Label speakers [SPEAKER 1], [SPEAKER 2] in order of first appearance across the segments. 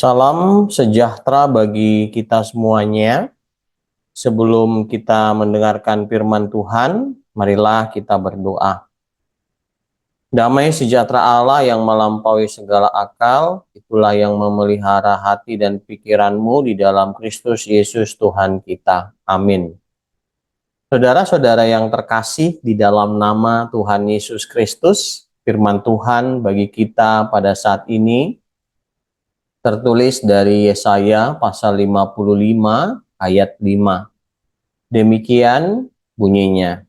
[SPEAKER 1] Salam sejahtera bagi kita semuanya. Sebelum kita mendengarkan firman Tuhan, marilah kita berdoa. Damai sejahtera Allah yang melampaui segala akal, itulah yang memelihara hati dan pikiranmu di dalam Kristus Yesus Tuhan kita. Amin. Saudara-saudara yang terkasih di dalam nama Tuhan Yesus Kristus, firman Tuhan bagi kita pada saat ini tertulis dari Yesaya pasal 55 ayat 5. Demikian bunyinya.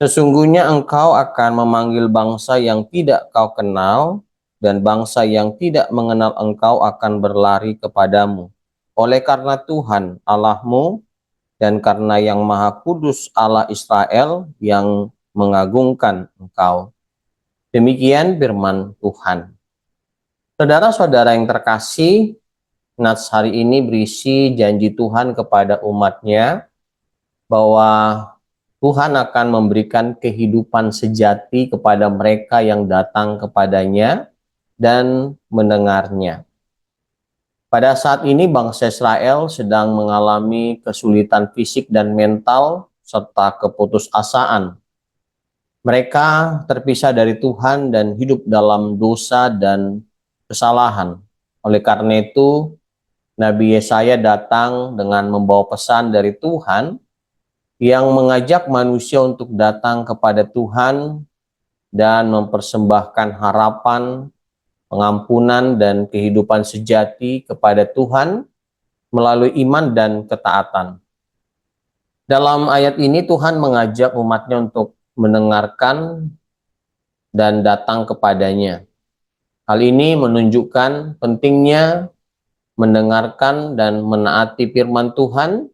[SPEAKER 1] Sesungguhnya engkau akan memanggil bangsa yang tidak kau kenal, dan bangsa yang tidak mengenal engkau akan berlari kepadamu. Oleh karena Tuhan Allahmu, dan karena yang Maha Kudus Allah Israel yang mengagungkan engkau. Demikian firman Tuhan. Saudara-saudara yang terkasih, Nats hari ini berisi janji Tuhan kepada umatnya bahwa Tuhan akan memberikan kehidupan sejati kepada mereka yang datang kepadanya dan mendengarnya. Pada saat ini bangsa Israel sedang mengalami kesulitan fisik dan mental serta keputusasaan. Mereka terpisah dari Tuhan dan hidup dalam dosa dan kesalahan. Oleh karena itu, Nabi Yesaya datang dengan membawa pesan dari Tuhan yang mengajak manusia untuk datang kepada Tuhan dan mempersembahkan harapan, pengampunan, dan kehidupan sejati kepada Tuhan melalui iman dan ketaatan. Dalam ayat ini Tuhan mengajak umatnya untuk mendengarkan dan datang kepadanya. Hal ini menunjukkan pentingnya mendengarkan dan menaati firman Tuhan,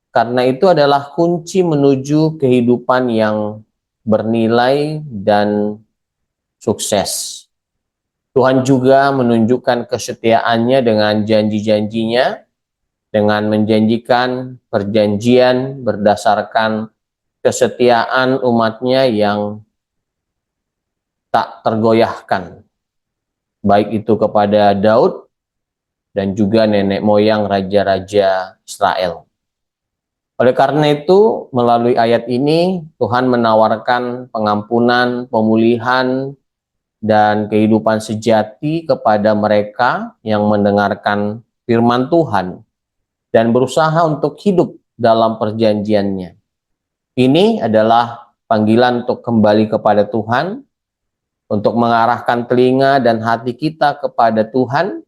[SPEAKER 1] karena itu adalah kunci menuju kehidupan yang bernilai dan sukses. Tuhan juga menunjukkan kesetiaannya dengan janji-janjinya, dengan menjanjikan perjanjian berdasarkan kesetiaan umatnya yang tak tergoyahkan, baik itu kepada Daud dan juga nenek moyang raja-raja Israel. Oleh karena itu, melalui ayat ini, Tuhan menawarkan pengampunan, pemulihan, dan kehidupan sejati kepada mereka yang mendengarkan firman Tuhan dan berusaha untuk hidup dalam perjanjiannya. Ini adalah panggilan untuk kembali kepada Tuhan, untuk mengarahkan telinga dan hati kita kepada Tuhan,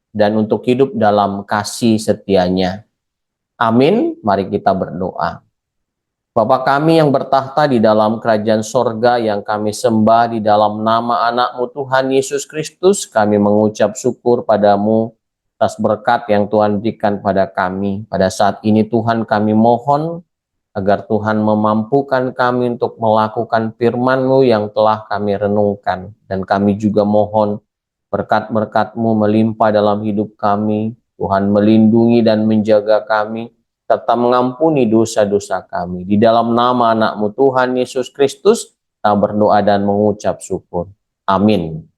[SPEAKER 1] dan untuk hidup dalam kasih setianya. Amin. Mari kita berdoa. Bapa kami yang bertahta di dalam kerajaan sorga, yang kami sembah di dalam nama anak-Mu Tuhan Yesus Kristus, kami mengucap syukur padamu atas berkat yang Tuhan berikan pada kami. Pada saat ini Tuhan, kami mohon agar Tuhan memampukan kami untuk melakukan firman-Mu yang telah kami renungkan. Dan kami juga mohon berkat-berkat-Mu melimpah dalam hidup kami. Tuhan melindungi dan menjaga kami, serta mengampuni dosa-dosa kami. Di dalam nama anak-Mu Tuhan Yesus Kristus, kita berdoa dan mengucap syukur. Amin.